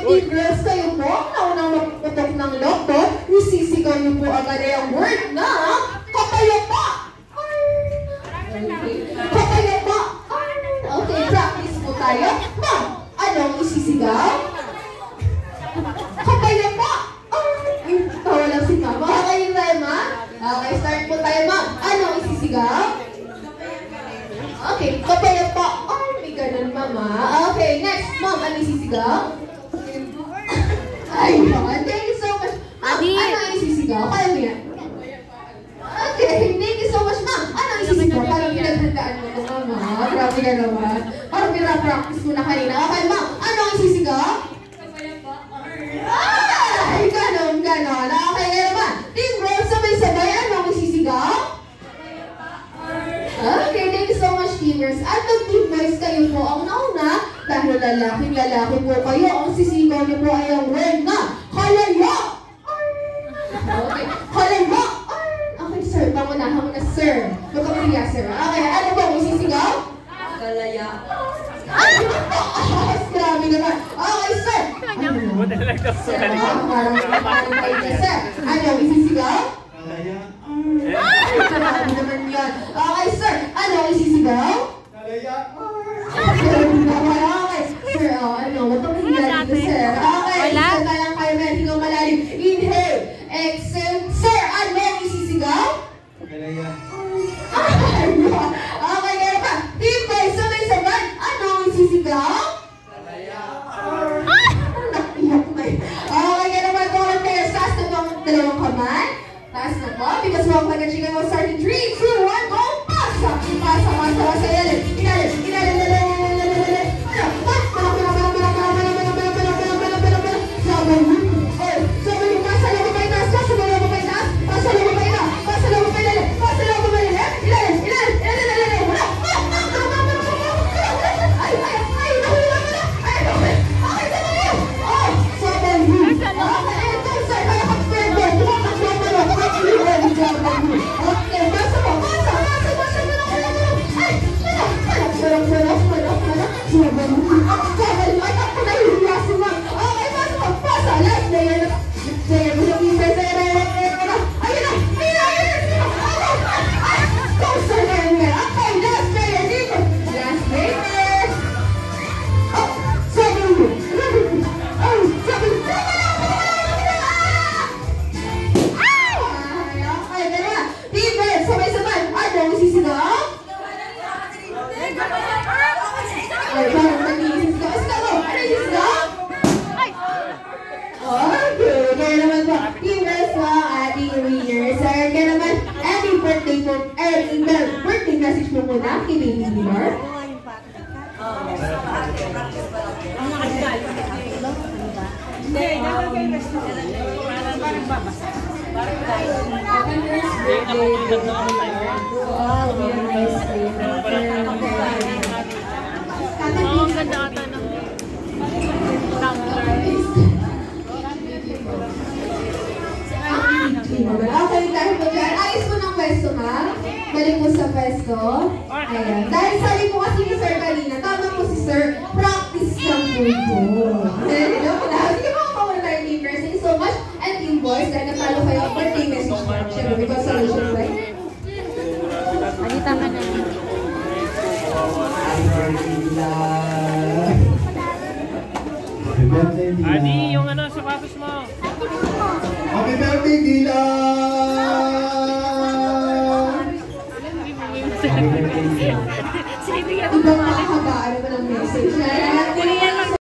team girls kayo po, naunang magputok ng loto, isisigaw niyo po agad ang word na kapayapa. Kapayapa. Okay, practice po tayo. Ma'am, anong isisigaw? Kapayapa. Tawa lang si Ma'am. Okay yung tayo, Ma'am? Okay, start po tayo, Ma'am. Anong isisigaw? Okay, kapayapa. May ganun, Mama. Okay, next, Ma'am, anong isisigaw? Ayun, thank you so much. Ma'am, anong isisigaw? Kaya mo yan? Okay, thank you so much, Ma'am. Anong isisigaw? Parang pinaghandaan mo ito, Mama. Grabe ka naman. Parang pinapractice mo na kanina. Okay, Ma'am, anong isisigaw? Ay, ganon. Okay, naman. Team Rose, sabay-sabay, anong isisigaw? Okay, thank you so much, teamers. At mag-team boys kayo po ang nauna dahil lalaki po kayo. Ang sisigaw niyo po ay ang word na halaya. Okay, halaya. Okay, sir, pangunahan mo na, sir. Magkakaliya, sir. Okay, ano ba ang isisigaw? Halaya. Ay, grabe naman. Okay, sir. Sir, ano ang isisigaw? Halaya. Grabe naman yan. Okay, sir. Ano ang isisigaw? Halaya. Okay, sir. Ano? Matong hila dito, sir. Okay, sir, talang kayo na hingaw malalim. Inhale. Exhale. Sir, ano ang isisigaw? Halaya. Okay, kaya pa. Team boys, sabay-sabay. Ano ang isisigaw? Halaya. Okay, kaya naman ito ang pairs. Taas na itong dalawang kamay. Taas na po. Because we'll play a chicken will start in 3, 2, 1, go! Pasa! Sa ilalim. Birthday message mo muna kay Baby Dior. Okay, dahil po dyan, ayos po ng pwesto, ma'am. Balik po sa pwesto. Ayan. Dahil sabi po kasi ni Sir kanina, tama po si Sir, practice lang po ito. Hello, sige mga kawalay teamers. Thank you so much. And team boys, dahil natalo kayo, birthday message mo. Siyempre, because solution, right? Alita ka na. Adi, yung ano, sapatos mo. Happy birthday, Dila! Iba makakabaan naman ang message na.